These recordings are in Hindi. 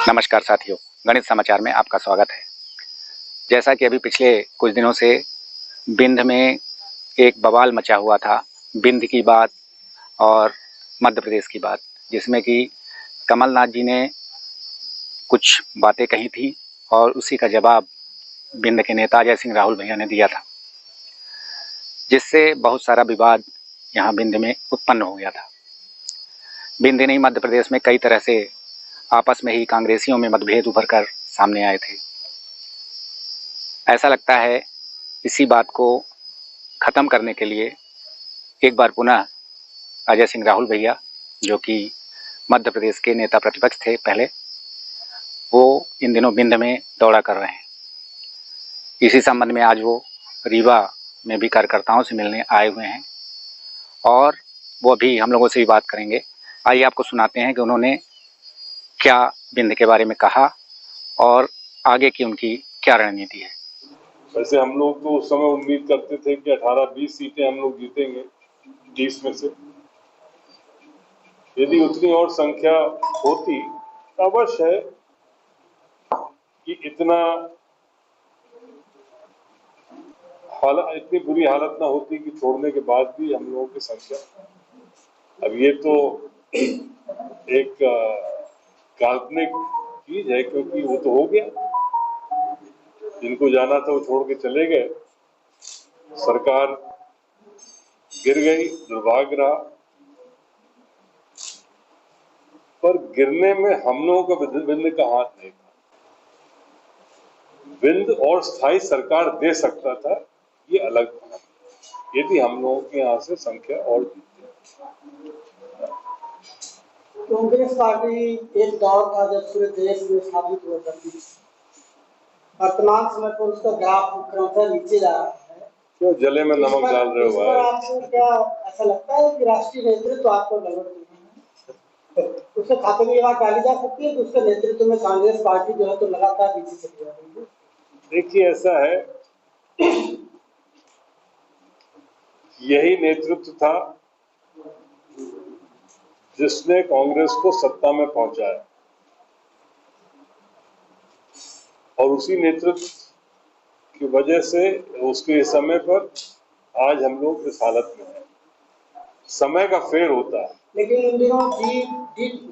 नमस्कार साथियों, गणित समाचार में आपका स्वागत है। जैसा कि अभी पिछले कुछ दिनों से बिंद में एक बवाल मचा हुआ था, बिंद की बात और मध्य प्रदेश की बात, जिसमें कि कमलनाथ जी ने कुछ बातें कही थी और उसी का जवाब बिंद के नेता अजय सिंह राहुल भैया ने दिया था, जिससे बहुत सारा विवाद यहाँ बिंद में उत्पन्न हो गया था। बिंद नहीं, मध्य प्रदेश में कई तरह से आपस में ही कांग्रेसियों में मतभेद उभर कर सामने आए थे। ऐसा लगता है इसी बात को ख़त्म करने के लिए एक बार पुनः अजय सिंह राहुल भैया, जो कि मध्य प्रदेश के नेता प्रतिपक्ष थे पहले, वो इन दिनों बिंद में दौरा कर रहे हैं। इसी संबंध में आज वो रीवा में भी कार्यकर्ताओं से मिलने आए हुए हैं और वो भी हम लोगों से भी बात करेंगे। आइए आपको सुनाते हैं कि उन्होंने क्या बिंद के बारे में कहा और आगे की उनकी क्या रणनीति है। वैसे हम लोग तो उस समय उम्मीद करते थे कि 18-20 सीटें हम लोग जीतेंगे 20 में से। यदि उतनी और संख्या होती तो अवश्य है कि इतनी बुरी हालत ना होती कि छोड़ने के बाद भी हम लोगों की संख्या। अब ये तो एक काल्पनिक चीज है, क्योंकि वो तो हो गया। जिनको जाना था वो छोड़ के चले गए, सरकार गिर गई, दुर्भाग्य रहा। पर गिरने में हम लोगों का बिंद का हाथ नहीं था। बिंद और स्थायी सरकार दे सकता था, ये अलग था, यदि हम लोगों के यहाँ से संख्या और जीती। कांग्रेस पार्टी एक दौर था जब पूरे देश में स्थापित हुआ करती थी। वर्तमान समय पर उसका ग्राफ क्रमशः नीचे जा रहा है। क्यों जले में नमक डाल रहे हो भाई? आपको क्या ऐसा लगता है कि राष्ट्रीय नेतृत्व आपको गलत है? उसके खाते में ये बात डाली जा सकती है कि उसके नेतृत्व में कांग्रेस पार्टी जो है तो लगातार नीचे चली जा रही है। देखिए, ऐसा है, यही नेतृत्व था जिसने कांग्रेस को सत्ता में पहुंचाया और उसी नेतृत्व की वजह से उसके समय पर आज हम लोग इस हालत में हैं। समय का फेर होता है। लेकिन इन दिनों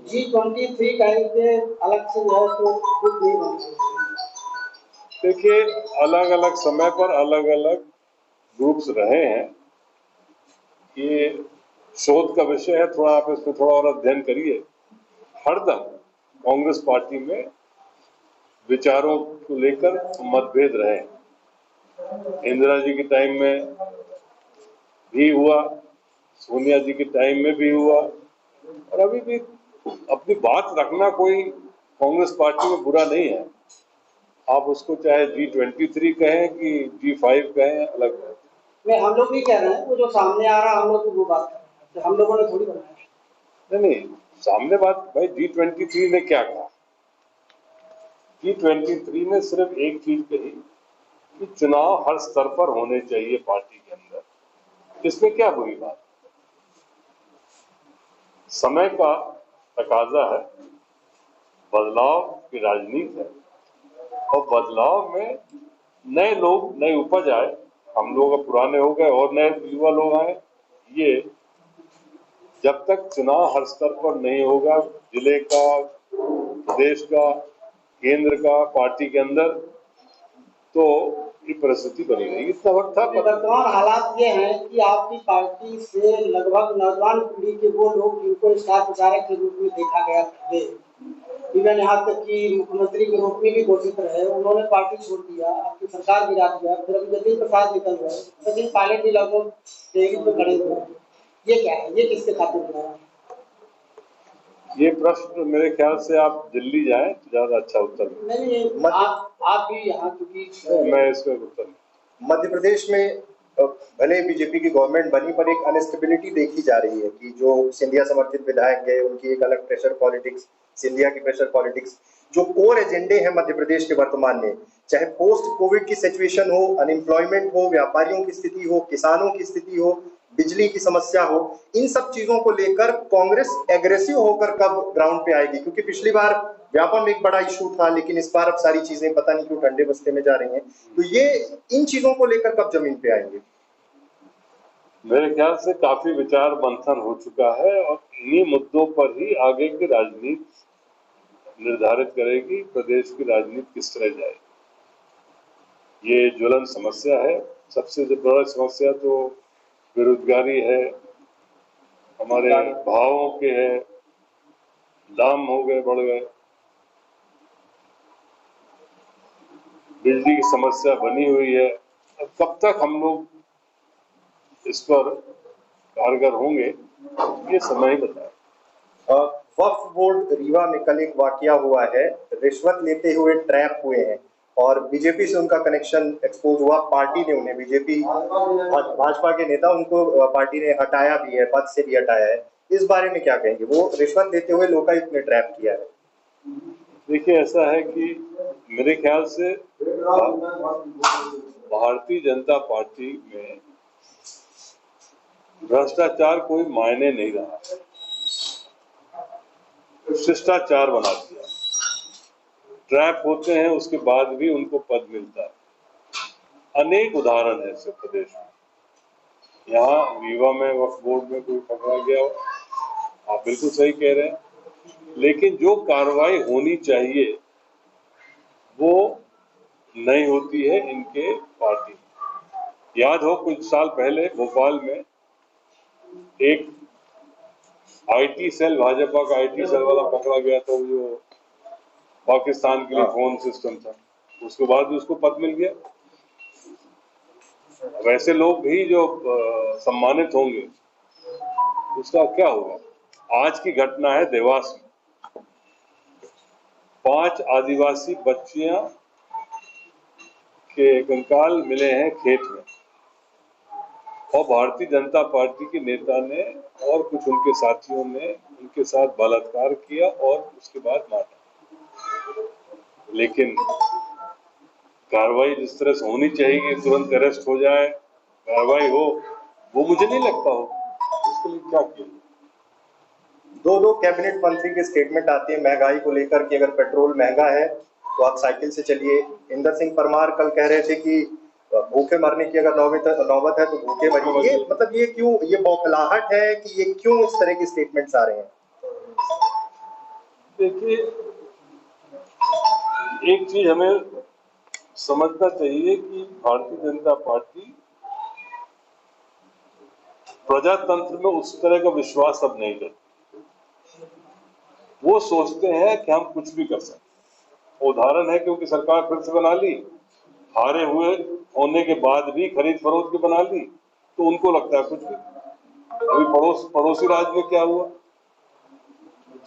G23 के अलग से जो है तो कुछ नहीं बन रहा। देखिए, अलग अलग समय पर अलग अलग ग्रुप्स रहे हैं। ये शोध का विषय है, थोड़ा आप इसमें थोड़ा और अध्ययन करिए। हरदम कांग्रेस पार्टी में विचारों को लेकर मतभेद रहे। इंदिरा जी के टाइम में भी हुआ, सोनिया जी के टाइम में भी हुआ, और अभी भी अपनी बात रखना कोई कांग्रेस पार्टी में बुरा नहीं है। आप उसको चाहे G23 कहें कि G5 कहें, अलग है। नहीं, हम लोग नहीं कह रहे हैं, वो जो सामने आ रहा है हम लोग वो बात कर रहे हैं, हम लोगों ने थोड़ी बनाया। नहीं, सामने बात भाई, G23 ने क्या कहा? G23 ने सिर्फ एक चीज कही कि चुनाव हर स्तर पर होने चाहिए पार्टी के अंदर। इसमें क्या बुरी बात? समय का तकाजा है, बदलाव की राजनीति है, और बदलाव में नए लोग, नई उपज आए। हम लोग पुराने हो गए और नए युवा लोग आए। ये जब तक चुनाव हर स्तर पर नहीं होगा, जिले का, प्रदेश का, केंद्र का, पार्टी के अंदर, तो ये परिस्थिति बनी रहेगी। इतना वक्त था। वर्तमान हालात ये हैं कि आपकी पार्टी से लगभग नौजवान पीढ़ी के वो लोग जिनको स्टार प्रचारक के रूप में देखा गया पहले, इवन यहाँ तक कि मुख्यमंत्री के रूप में भी घोषित रहे, उन्होंने पार्टी छोड़ दिया, आपकी सरकार गिरा दिया, फिर अभी जतिन प्रसाद निकल गए, सचिन पायलट भी लगभग तेजी पे खड़े हुए। ये क्या है? ये किसके खाते में है? ये प्रश्न मेरे ख्याल से आप दिल्ली जाएं तो ज्यादा अच्छा उत्तर नहीं, आप भी यहाँ क्योंकि मैं इसमें उत्तर मध्य प्रदेश में भले बीजेपी की गवर्नमेंट बनी, पर एक अनस्टेबिलिटी देखी जा रही है कि जो सिंधिया समर्थित विधायक गए, उनकी एक अलग प्रेशर पॉलिटिक्स, सिंधिया की प्रेशर पॉलिटिक्स, जो कोर एजेंडे हैं मध्य प्रदेश के वर्तमान में, चाहे पोस्ट कोविड की सिचुएशन हो, अनएम्प्लॉयमेंट हो, व्यापारियों की स्थिति हो, किसानों की स्थिति हो, बिजली की समस्या हो, इन सब चीजों को लेकर कांग्रेस एग्रेसिव होकर कब ग्राउंड पे आएगी? क्योंकि पिछली बार व्यापम एक बड़ा इशू था, लेकिन इस बार अब सारी चीजें पता नहीं क्यों ठंडे बस्ते में जा रही हैं। तो ये इन चीजों को लेकर कब जमीन पे आएंगे? मेरे ख्याल से काफी विचार मंथन हो चुका है और इन्हीं मुद्दों पर ही आगे की राजनीति निर्धारित करेगी प्रदेश की राजनीति किस तरह जाएगी। ये ज्वलन समस्या है। सबसे बड़ा समस्या तो बेरोजगारी है, हमारे भावों के है, दाम हो गए, बढ़ गए, बिजली की समस्या बनी हुई है। अब कब तक हम लोग इस पर कारगर होंगे ये समय ही बताए। वक्फ बोर्ड रीवा में कल एक वाकया हुआ है, रिश्वत लेते हुए ट्रैप हुए हैं और बीजेपी से उनका कनेक्शन एक्सपोज हुआ। पार्टी ने उन्हें, बीजेपी भाजपा के नेता, उनको पार्टी ने हटाया भी है, पद से भी हटाया है। इस बारे में क्या कहेंगे? वो रिश्वत देते हुए लोकायुक्त ने ट्रैप किया है। देखिए, ऐसा है कि मेरे ख्याल से भारतीय जनता पार्टी में भ्रष्टाचार कोई मायने नहीं रहा, शिष्टाचार बना दिया। ट्रैप होते हैं, उसके बाद भी उनको पद मिलता है। अनेक उदाहरण है इस प्रदेश में। यहाँ रीवा में वक्फ बोर्ड में कोई पकड़ा गया हो, आप बिल्कुल सही कह रहे हैं, लेकिन जो कार्रवाई होनी चाहिए वो नहीं होती है इनके पार्टी। याद हो कुछ साल पहले भोपाल में एक आईटी सेल, भाजपा का आईटी सेल वाला पकड़ा गया था, जो पाकिस्तान के लिए फोन सिस्टम था, उसके बाद भी उसको पद मिल गया। वैसे लोग भी जो सम्मानित होंगे उसका क्या होगा? आज की घटना है देवास में, 5 आदिवासी बच्चियां के कंकाल मिले हैं खेत में और भारतीय जनता पार्टी के नेता ने और कुछ उनके साथियों ने उनके साथ बलात्कार किया और उसके बाद मारा। लेकिन कार्रवाई जिस तरह से होनी चाहिए, तुरंत अरेस्ट हो जाए, कार्रवाई हो, वो मुझे नहीं लगता हो। इसके लिए क्या किया? दो कैबिनेट मंत्री के स्टेटमेंट आते हैं महंगाई को लेकर कि अगर पेट्रोल महंगा है तो आप साइकिल से चलिए। इंदर सिंह परमार कल कह रहे थे कि भूखे मरने की अगर नौबत है तो भूखे मरिए। ये मतलब ये क्यों, ये बौखलाहट है कि ये क्यों इस तरह के स्टेटमेंट्स आ रहे हैं? देखिए, एक चीज हमें समझना चाहिए कि भारतीय जनता पार्टी प्रजातंत्र में उस तरह का विश्वास अब नहीं करती। वो सोचते हैं कि हम कुछ भी कर सकते। उदाहरण है, क्योंकि सरकार फिर से बना ली, हारे हुए होने के बाद भी खरीद फरोख्त की बना ली, तो उनको लगता है कुछ भी। अभी पड़ोसी राज्य में क्या हुआ,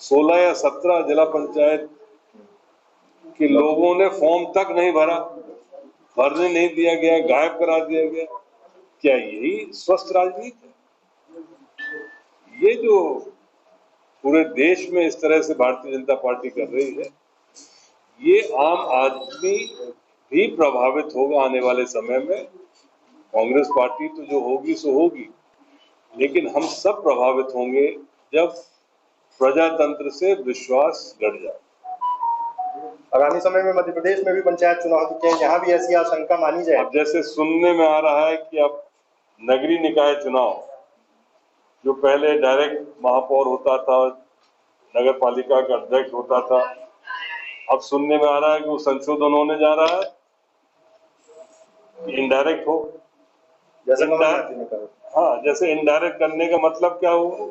16 या 17 जिला पंचायत के लोगों ने फॉर्म तक नहीं भरा, भरने नहीं दिया गया, गायब करा दिया गया। क्या यही स्वस्थ राजनीति है? ये जो पूरे देश में इस तरह से भारतीय जनता पार्टी कर रही है, ये आम आदमी भी प्रभावित होगा आने वाले समय में। कांग्रेस पार्टी तो जो होगी सो होगी, लेकिन हम सब प्रभावित होंगे जब प्रजातंत्र से विश्वास घट जाए। आगामी समय में मध्य प्रदेश में भी पंचायत चुनाव हो चुके हैं, यहाँ भी ऐसी आशंका मानी जाए? अब जैसे सुनने में आ रहा है कि अब नगरीय निकाय चुनाव, जो पहले डायरेक्ट महापौर होता था, नगर पालिका का अध्यक्ष होता था, अब सुनने में आ रहा है कि वो संशोधन होने जा रहा है, इनडायरेक्ट हो। जैसे कमलनाथ जी ने कहा। हाँ, जैसे इनडायरेक्ट करने का मतलब क्या हुआ?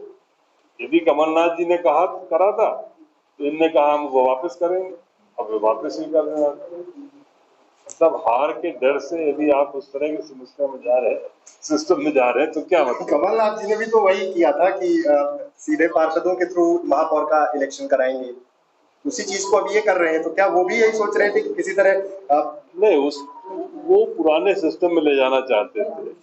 यदि कमलनाथ जी ने करा था तो इनने कहा हम वो वापस करेंगे, अब वे वापस ही कर रहे हैं। मतलब हार के डर से यदि आप उस तरह की समस्या में जा रहे हैं, सिस्टम में जा रहे हैं, तो क्या मतलब? कमलनाथ जी ने भी तो वही किया था कि सीधे पार्षदों के थ्रू महापौर का इलेक्शन कराएंगे, उसी चीज को अब ये कर रहे हैं। तो क्या वो भी यही सोच रहे थे कि किसी तरह नहीं, वो पुराने सिस्टम में ले जाना चाहते थे,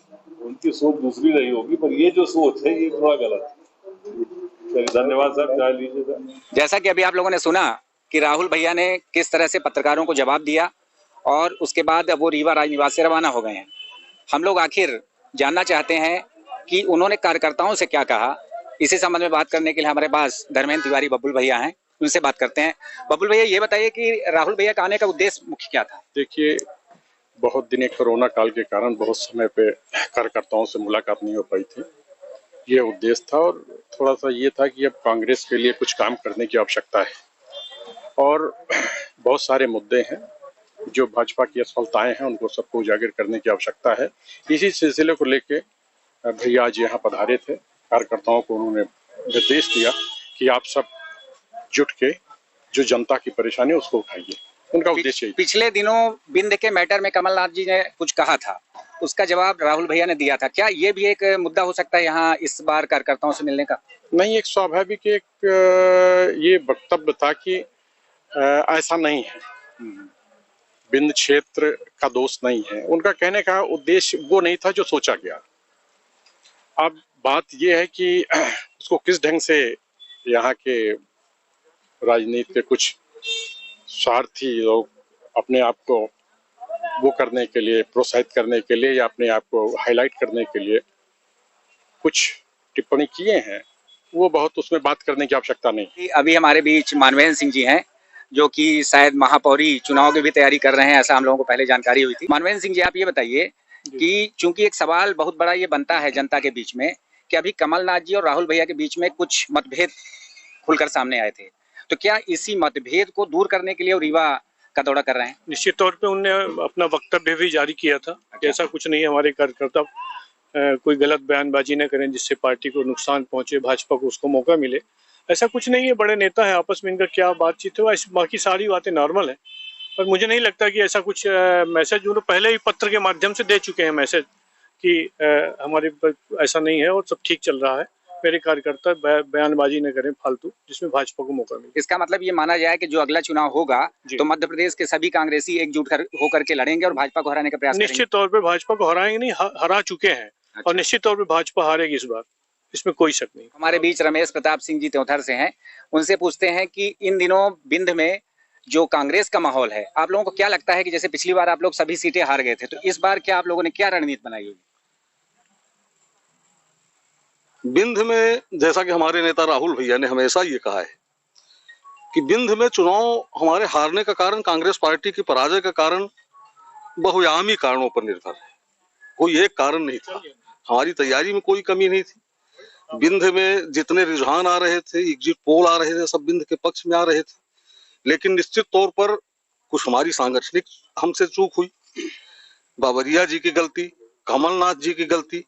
उनकी सोच दूसरी रही होगी, पर ये जो सोच है ये थोड़ा गलत है। धन्यवाद साहब, चाय लीजिएगा। जैसा कि अभी आप लोगों ने सुना कि राहुल भैया ने किस तरह से पत्रकारों को जवाब दिया और उसके बाद वो रीवा राजनिवास से रवाना हो गए हैं। हम लोग आखिर जानना चाहते हैं कि उन्होंने कार्यकर्ताओं से क्या कहा। इसी संबंध में बात करने के लिए हमारे पास धर्मेंद्र तिवारी बबुल भैया हैं, उनसे बात करते हैं। बबुल भैया, ये बताइए कि राहुल भैया का आने का उद्देश्य मुख्य क्या था? देखिए, बहुत दिन कोरोना काल के कारण बहुत समय पे कार्यकर्ताओं से मुलाकात नहीं हो पाई थी। ये उद्देश्य था और थोड़ा सा ये था कि अब कांग्रेस के लिए कुछ काम करने की आवश्यकता है और बहुत सारे मुद्दे हैं जो भाजपा की असफलताएं हैं, उनको सबको उजागर करने की आवश्यकता है। इसी सिलसिले को लेके भैया आज यहाँ पधारे थे। कार्यकर्ताओं को उन्होंने निर्देश दिया कि आप सब जुट के जो जनता की परेशानी है उसको उठाइए। उनका उद्देश्य यही। पिछले दिनों बिंद के मैटर में कमलनाथ जी ने कुछ कहा था, उसका जवाब राहुल भैया ने दिया था। क्या ये भी एक मुद्दा हो सकता है यहाँ इस बार कार्यकर्ताओं से मिलने का? नहीं, एक स्वाभाविक एक ये वक्तव्य था कि ऐसा नहीं है, बिंद क्षेत्र का दोष नहीं है। उनका कहने का उद्देश्य वो नहीं था जो सोचा गया। अब बात ये है कि उसको किस ढंग से यहाँ के राजनीति के कुछ स्वार्थी लोग अपने आप को वो करने के लिए, प्रोत्साहित करने के लिए या अपने आप को हाईलाइट करने के लिए कुछ टिप्पणी किए हैं, वो बहुत उसमें बात करने की आवश्यकता नहीं। अभी हमारे बीच मानवेंद्र सिंह जी हैं, जो कि शायद महापौरी चुनाव की भी तैयारी कर रहे हैं, ऐसा हम लोगों को पहले जानकारी हुई थी। मानवेंद्र सिंह जी, आप ये बताइए कि चूंकि एक सवाल बहुत बड़ा ये बनता है जनता के बीच में कि अभी कमलनाथ जी और राहुल भैया के बीच में कुछ मतभेद खुलकर सामने आए थे, तो क्या इसी मतभेद को दूर करने के लिए रीवा का दौरा कर रहे हैं? निश्चित तौर पे उनने अपना वक्तव्य भी जारी किया था। ऐसा कुछ नहीं है, हमारे कार्यकर्ता कोई गलत बयानबाजी न करें जिससे पार्टी को नुकसान पहुंचे, भाजपा को उसको मौका मिले। ऐसा कुछ नहीं है, बड़े नेता है, आपस में इनका क्या बातचीत है, बाकी सारी बातें नॉर्मल है। पर मुझे नहीं लगता कि ऐसा कुछ मैसेज उन्होंने पहले ही पत्र के माध्यम से दे चुके हैं मैसेज कि हमारे ऐसा नहीं है और सब ठीक चल रहा है। मेरे कार्यकर्ता बयानबाजी न करें फालतू, जिसमें भाजपा को मौका मिले। इसका मतलब ये माना जाए कि जो अगला चुनाव होगा तो मध्य प्रदेश के सभी कांग्रेसी एकजुट होकर के लड़ेंगे और भाजपा को हराने का प्रयास करेंगे। निश्चित तौर पे भाजपा को हराएंगे नहीं, हरा चुके हैं। अच्छा। और निश्चित तौर पे भाजपा हारेगी इस बार, इसमें कोई शक नहीं। हमारे बीच रमेश प्रताप सिंह जी त्योथर से हैं, उनसे पूछते हैं कि इन दिनों बिंद में जो कांग्रेस का माहौल है, आप लोगों को क्या लगता है कि जैसे पिछली बार आप लोग सभी सीटें हार गए थे, तो इस बार क्या आप लोगों ने क्या रणनीति बनाई होगी? बिंद में जैसा कि हमारे नेता राहुल भैया ने हमेशा ये कहा है कि बिंद में चुनाव हमारे हारने का कारण, कांग्रेस पार्टी की पराजय का कारण बहुआयामी कारणों पर निर्भर है, कोई एक कारण नहीं था। हमारी तैयारी में कोई कमी नहीं थी। बिंद में जितने रुझान आ रहे थे, एग्जिट पोल आ रहे थे, सब बिंद के पक्ष में आ रहे थे। लेकिन निश्चित तौर पर कुछ हमारी सांगठनिक हमसे चूक हुई, बाबरिया जी की गलती, कमलनाथ जी की गलती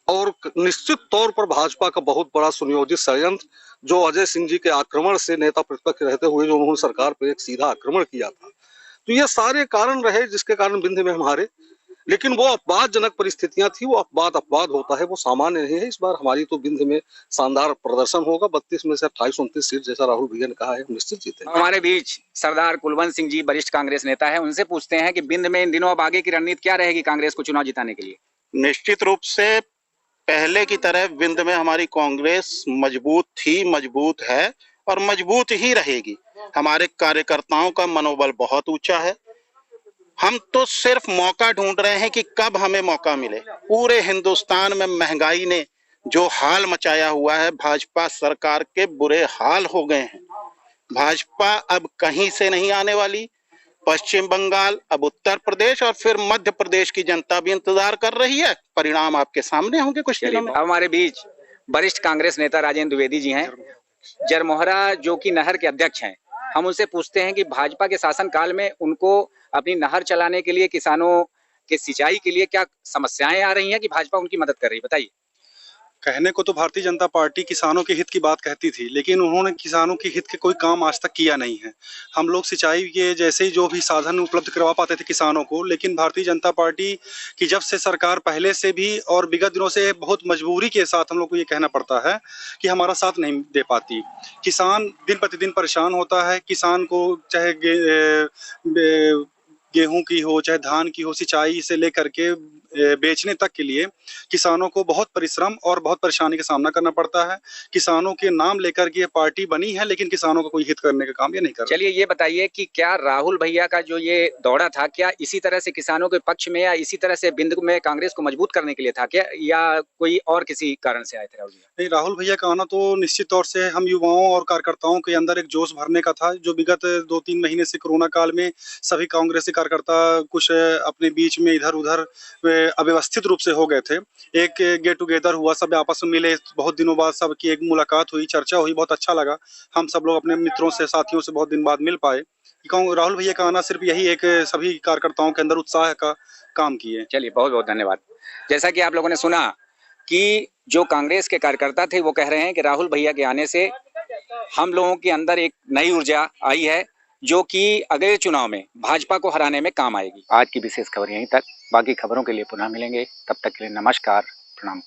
और निश्चित तौर पर भाजपा का बहुत बड़ा सुनियोजित षड्यंत्र, जो अजय सिंह जी के आक्रमण से नेता प्रतिपक्ष रहते हुए जो उन्होंने सरकार पर एक सीधा आक्रमण किया था। तो ये सारे कारण रहे जिसके कारण बिंद में हम हारे। लेकिन वो अपवादजनक परिस्थितियां थी, वो अपवाद होता है, वो सामान्य नहीं है। इस बार हमारी तो बिंद में शानदार प्रदर्शन होगा। 32 में से 28-29 सीट जैसा राहुल भैया ने कहा है, निश्चित जीतेंगे। हमारे बीच सरदार कुलवंत सिंह जी वरिष्ठ कांग्रेस नेता है, उनसे पूछते हैं कि बिंद में इन दिनों अब आगे की रणनीति क्या रहेगी कांग्रेस को चुनाव जिताने के लिए? निश्चित रूप से पहले की तरह बिंद में हमारी कांग्रेस मजबूत थी, मजबूत है और मजबूत ही रहेगी। हमारे कार्यकर्ताओं का मनोबल बहुत ऊंचा है। हम तो सिर्फ मौका ढूंढ रहे हैं कि कब हमें मौका मिले। पूरे हिंदुस्तान में महंगाई ने जो हाल मचाया हुआ है, भाजपा सरकार के बुरे हाल हो गए हैं। भाजपा अब कहीं से नहीं आने वाली। पश्चिम बंगाल, अब उत्तर प्रदेश और फिर मध्य प्रदेश की जनता भी इंतजार कर रही है। परिणाम आपके सामने होंगे कुछ दिनों में। हमारे बीच वरिष्ठ कांग्रेस नेता राजेंद्र द्विवेदी जी हैं, जरमोहरा जो कि नहर के अध्यक्ष हैं। हम उनसे पूछते हैं कि भाजपा के शासन काल में उनको अपनी नहर चलाने के लिए, किसानों के सिंचाई के लिए क्या समस्याएं आ रही हैं कि भाजपा उनकी मदद कर रही है? बताइए। कहने को तो भारतीय जनता पार्टी किसानों के हित की बात कहती थी, लेकिन उन्होंने किसानों के हित के कोई काम आज तक किया नहीं है। हम लोग सिंचाई के जैसे ही जो भी साधन उपलब्ध करवा पाते थे किसानों को, लेकिन भारतीय जनता पार्टी की जब से सरकार पहले से भी और विगत दिनों से बहुत मजबूरी के साथ हम लोग को ये कहना पड़ता है कि हमारा साथ नहीं दे पाती। किसान दिन प्रतिदिन परेशान होता है। किसान को चाहे गेहूं की हो, चाहे धान की हो, सिंचाई से लेकर के बेचने तक के लिए किसानों को बहुत परिश्रम और बहुत परेशानी का सामना करना पड़ता है। किसानों के नाम लेकर के ये पार्टी बनी है, लेकिन किसानों का कोई हित करने का काम ये नहीं कर रही। चलिए ये बताइए कि क्या राहुल भैया का जो ये दौरा था, क्या इसी तरह से किसानों के पक्ष में या इसी तरह से बिंद में कांग्रेस को मजबूत करने के लिए था क्या, या कोई और किसी कारण से आए थे राहुल भैया? नहीं, राहुल भैया का आना तो निश्चित तौर से हम युवाओं और कार्यकर्ताओं के अंदर एक जोश भरने का था, जो विगत 2-3 महीने से कोरोना काल में सभी कांग्रेसी कार्यकर्ता कुछ अपने बीच में इधर उधर अव्यवस्थित रूप से हो गए थे। एक गेट टुगेदर हुआ, सब आपस में मिले, बहुत दिनों बाद सबकी एक मुलाकात हुई, चर्चा हुई, बहुत अच्छा लगा। हम सब लोग अपने मित्रों से, साथियों से बहुत दिन बाद मिल पाए। राहुल भैया का आना सिर्फ यही एक सभी कार्यकर्ताओं के अंदर उत्साह का काम किए। चलिए बहुत बहुत धन्यवाद। जैसा कि आप लोगों ने सुना कि जो कांग्रेस के कार्यकर्ता थे वो कह रहे हैं कि राहुल भैया के आने से हम लोगों के अंदर एक नई ऊर्जा आई है, जो कि अगले चुनाव में भाजपा को हराने में काम आएगी। आज की विशेष खबर यहीं तक, बाकी खबरों के लिए पुनः मिलेंगे, तब तक के लिए नमस्कार, प्रणाम।